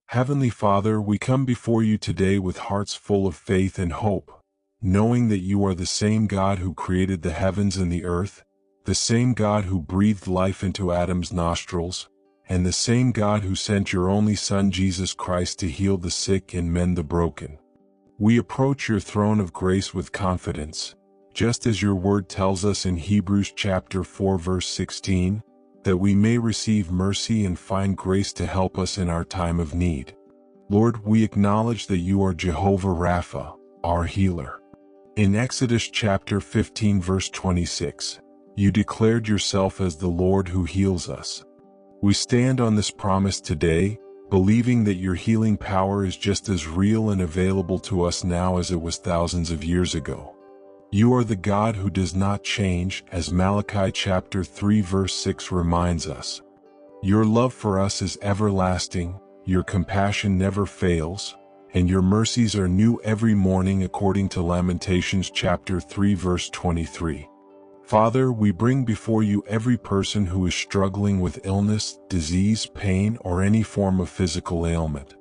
Heavenly Father, we come before you today with hearts full of faith and hope, knowing that you are the same God who created the heavens and the earth, the same God who breathed life into Adam's nostrils, and the same God who sent your only Son Jesus Christ to heal the sick and mend the broken. We approach your throne of grace with confidence, just as your word tells us in Hebrews chapter 4 verse 16, that we may receive mercy and find grace to help us in our time of need. Lord, we acknowledge that you are Jehovah Rapha, our healer. In Exodus chapter 15 verse 26, you declared yourself as the Lord who heals us. We stand on this promise today, believing that your healing power is just as real and available to us now as it was thousands of years ago. You are the God who does not change, as Malachi chapter 3 verse 6 reminds us. Your love for us is everlasting, your compassion never fails, and your mercies are new every morning according to Lamentations chapter 3 verse 23. Father, we bring before you every person who is struggling with illness, disease, pain, or any form of physical ailment.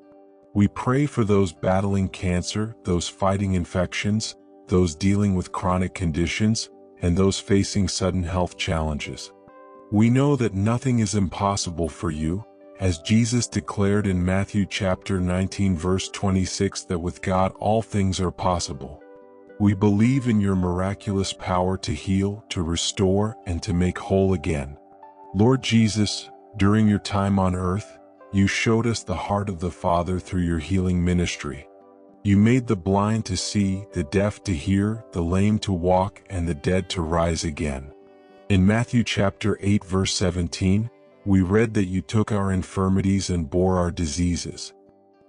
We pray for those battling cancer, those fighting infections, those dealing with chronic conditions, and those facing sudden health challenges. We know that nothing is impossible for you, as Jesus declared in Matthew chapter 19 verse 26 that with God all things are possible. We believe in your miraculous power to heal, to restore, and to make whole again. Lord Jesus, during your time on earth, you showed us the heart of the Father through your healing ministry. You made the blind to see, the deaf to hear, the lame to walk, and the dead to rise again. In Matthew chapter 8 verse 17, we read that you took our infirmities and bore our diseases.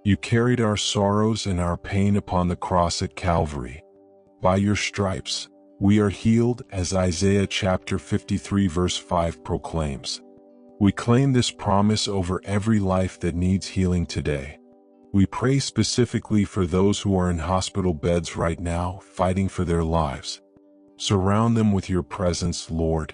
You carried our sorrows and our pain upon the cross at Calvary. By your stripes, we are healed, as Isaiah chapter 53 verse 5 proclaims. We claim this promise over every life that needs healing today. We pray specifically for those who are in hospital beds right now, fighting for their lives. Surround them with your presence, Lord.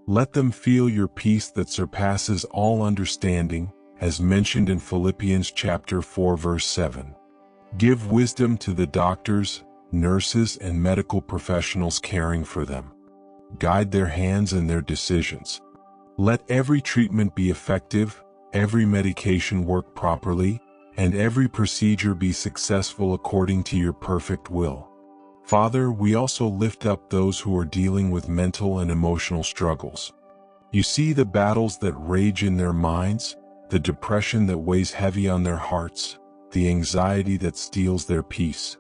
Let them feel your peace that surpasses all understanding, as mentioned in Philippians chapter 4 verse 7. Give wisdom to the doctors, nurses, and medical professionals caring for them. Guide their hands and their decisions. Let every treatment be effective, every medication work properly, and every procedure be successful according to your perfect will. Father, we also lift up those who are dealing with mental and emotional struggles. You see the battles that rage in their minds, the depression that weighs heavy on their hearts, the anxiety that steals their peace.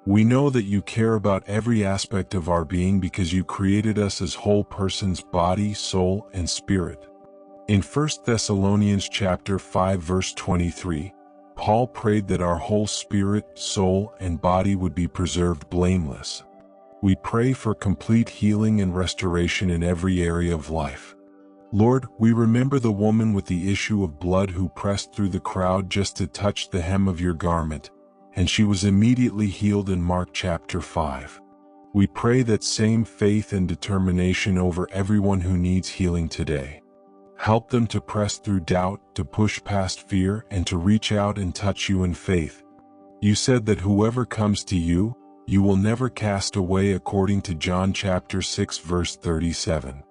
We know that you care about every aspect of our being because you created us as whole persons, body, soul, and spirit. In 1 Thessalonians chapter 5 verse 23, Paul prayed that our whole spirit, soul, and body would be preserved blameless. We pray for complete healing and restoration in every area of life. Lord, we remember the woman with the issue of blood who pressed through the crowd just to touch the hem of your garment, and she was immediately healed in Mark chapter 5. We pray that same faith and determination over everyone who needs healing today. Help them to press through doubt, to push past fear, and to reach out and touch you in faith. You said that whoever comes to you, you will never cast away, according to John chapter 6 verse 37.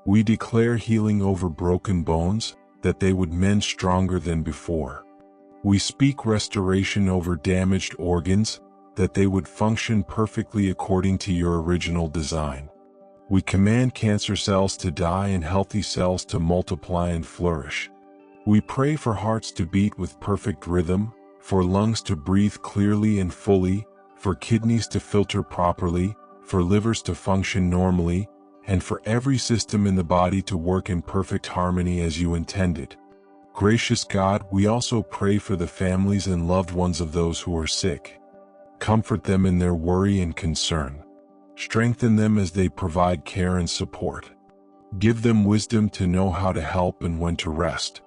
We declare healing over broken bones, that they would mend stronger than before. We speak restoration over damaged organs, that they would function perfectly according to your original design. We command cancer cells to die and healthy cells to multiply and flourish. We pray for hearts to beat with perfect rhythm, for lungs to breathe clearly and fully, for kidneys to filter properly, for livers to function normally, and for every system in the body to work in perfect harmony as you intended. Gracious God, we also pray for the families and loved ones of those who are sick. Comfort them in their worry and concern. Strengthen them as they provide care and support. Give them wisdom to know how to help and when to rest.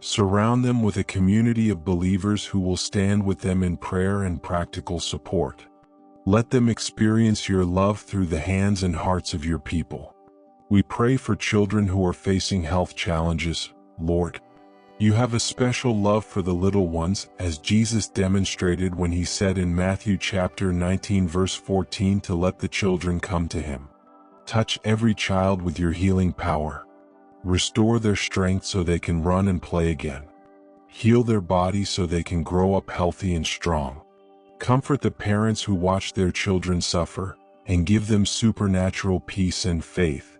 Surround them with a community of believers who will stand with them in prayer and practical support. Let them experience your love through the hands and hearts of your people. We pray for children who are facing health challenges, Lord. You have a special love for the little ones, as Jesus demonstrated when he said in Matthew chapter 19 verse 14 to let the children come to him. Touch every child with your healing power. Restore their strength so they can run and play again. Heal their bodies so they can grow up healthy and strong. Comfort the parents who watch their children suffer, and give them supernatural peace and faith.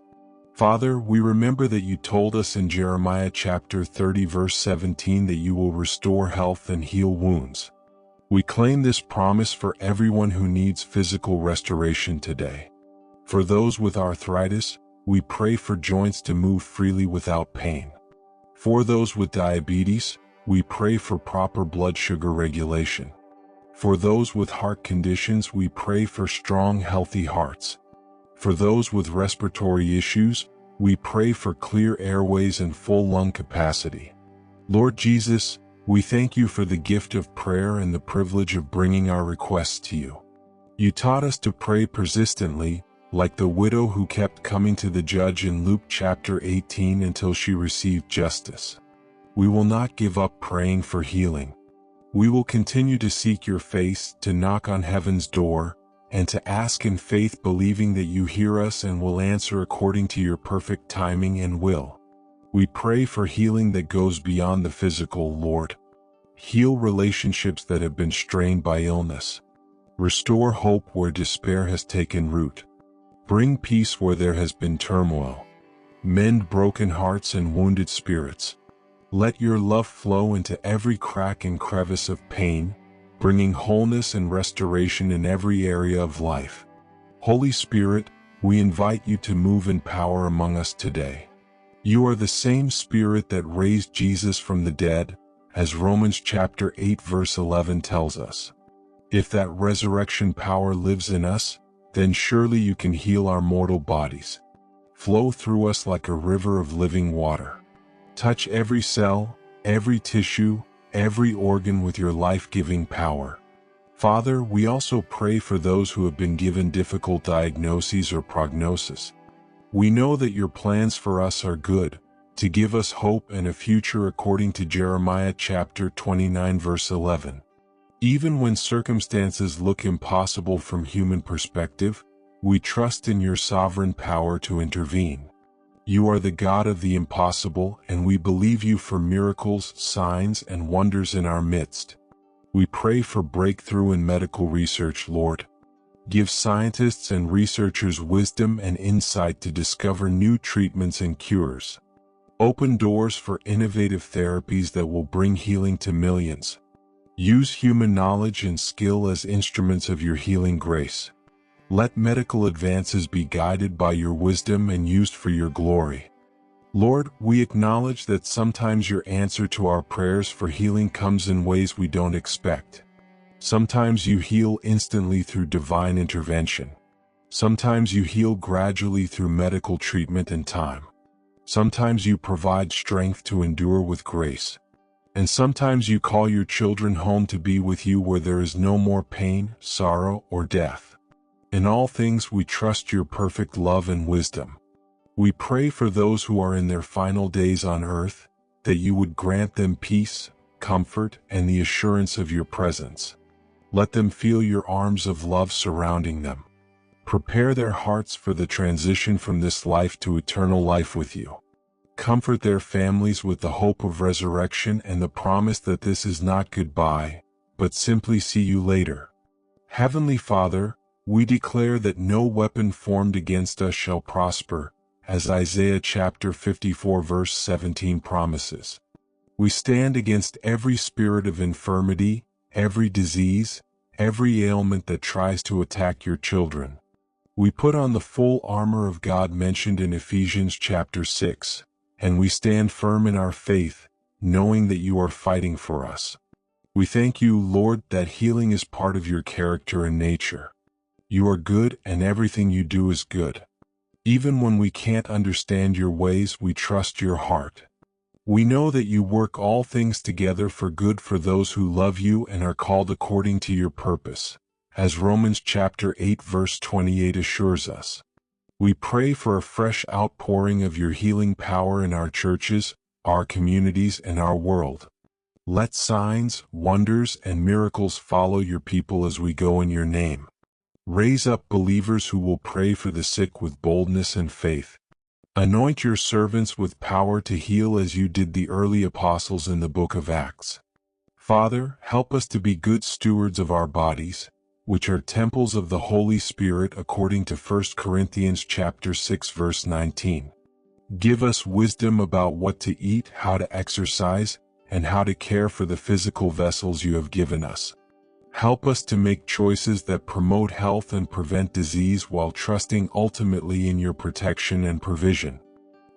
Father, we remember that you told us in Jeremiah chapter 30 verse 17 that you will restore health and heal wounds. We claim this promise for everyone who needs physical restoration today. For those with arthritis, we pray for joints to move freely without pain. For those with diabetes, we pray for proper blood sugar regulation. For those with heart conditions, we pray for strong, healthy hearts. For those with respiratory issues, we pray for clear airways and full lung capacity. Lord Jesus, we thank you for the gift of prayer and the privilege of bringing our requests to you. You taught us to pray persistently, like the widow who kept coming to the judge in Luke chapter 18 until she received justice. We will not give up praying for healing. We will continue to seek your face, to knock on heaven's door, and to ask in faith, believing that you hear us and will answer according to your perfect timing and will. We pray for healing that goes beyond the physical, Lord. Heal relationships that have been strained by illness. Restore hope where despair has taken root. Bring peace where there has been turmoil. Mend broken hearts and wounded spirits. Let your love flow into every crack and crevice of pain, bringing wholeness and restoration in every area of life. Holy Spirit, we invite you to move in power among us today. You are the same Spirit that raised Jesus from the dead, as Romans chapter 8 verse 11 tells us. If that resurrection power lives in us, then surely you can heal our mortal bodies. Flow through us like a river of living water. Touch every cell, every tissue, every organ with your life-giving power. Father, we also pray for those who have been given difficult diagnoses or prognosis. We know that your plans for us are good, to give us hope and a future according to Jeremiah chapter 29 verse 11. Even when circumstances look impossible from human perspective, we trust in your sovereign power to intervene. You are the God of the impossible, and we believe you for miracles, signs, and wonders in our midst. We pray for breakthrough in medical research, Lord. Give scientists and researchers wisdom and insight to discover new treatments and cures. Open doors for innovative therapies that will bring healing to millions. Use human knowledge and skill as instruments of your healing grace. Let medical advances be guided by your wisdom and used for your glory. Lord, we acknowledge that sometimes your answer to our prayers for healing comes in ways we don't expect. Sometimes you heal instantly through divine intervention. Sometimes you heal gradually through medical treatment and time. Sometimes you provide strength to endure with grace. And sometimes you call your children home to be with you where there is no more pain, sorrow, or death. In all things we trust your perfect love and wisdom. We pray for those who are in their final days on earth, that you would grant them peace, comfort, and the assurance of your presence. Let them feel your arms of love surrounding them. Prepare their hearts for the transition from this life to eternal life with you. Comfort their families with the hope of resurrection and the promise that this is not goodbye, but simply see you later. Heavenly Father, we declare that no weapon formed against us shall prosper, as Isaiah chapter 54 verse 17 promises. We stand against every spirit of infirmity, every disease, every ailment that tries to attack your children. We put on the full armor of God mentioned in Ephesians chapter 6, and we stand firm in our faith, knowing that you are fighting for us. We thank you, Lord, that healing is part of your character and nature. You are good and everything you do is good. Even when we can't understand your ways, we trust your heart. We know that you work all things together for good for those who love you and are called according to your purpose, as Romans chapter 8 verse 28 assures us. We pray for a fresh outpouring of your healing power in our churches, our communities, and our world. Let signs, wonders, and miracles follow your people as we go in your name. Raise up believers who will pray for the sick with boldness and faith. Anoint your servants with power to heal as you did the early apostles in the book of Acts. Father, help us to be good stewards of our bodies, which are temples of the Holy Spirit according to 1 Corinthians chapter 6 verse 19. Give us wisdom about what to eat, how to exercise, and how to care for the physical vessels you have given us. Help us to make choices that promote health and prevent disease while trusting ultimately in your protection and provision.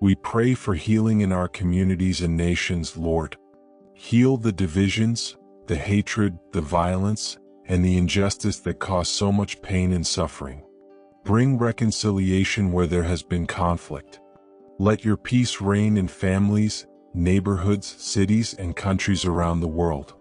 We pray for healing in our communities and nations, Lord. Heal the divisions, the hatred, the violence, and the injustice that cause so much pain and suffering. Bring reconciliation where there has been conflict. Let your peace reign in families, neighborhoods, cities, and countries around the world.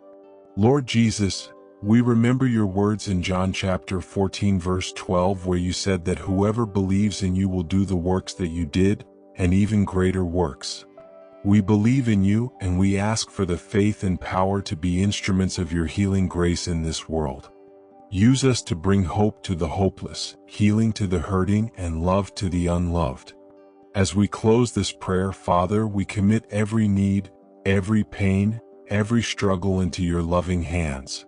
Lord Jesus, we remember your words in John chapter 14 verse 12 where you said that whoever believes in you will do the works that you did, and even greater works. We believe in you, and we ask for the faith and power to be instruments of your healing grace in this world. Use us to bring hope to the hopeless, healing to the hurting, and love to the unloved. As we close this prayer, Father, we commit every need, every pain, every struggle into your loving hands.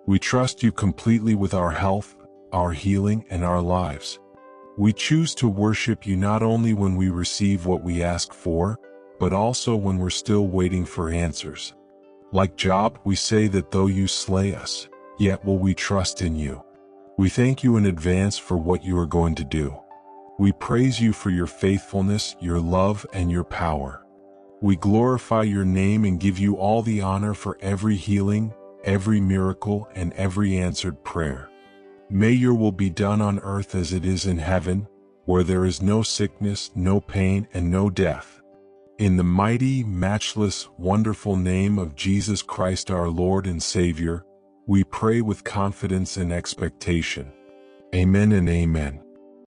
We trust you completely with our health, our healing, and our lives. We choose to worship you not only when we receive what we ask for, but also when we're still waiting for answers. Like Job, we say that though you slay us, yet will we trust in you. We thank you in advance for what you are going to do. We praise you for your faithfulness, your love, and your power. We glorify your name and give you all the honor for every healing, every miracle, and every answered prayer. May your will be done on earth as it is in heaven, where there is no sickness, no pain, and no death. In the mighty, matchless, wonderful name of Jesus Christ our Lord and Savior, we pray with confidence and expectation. Amen and amen.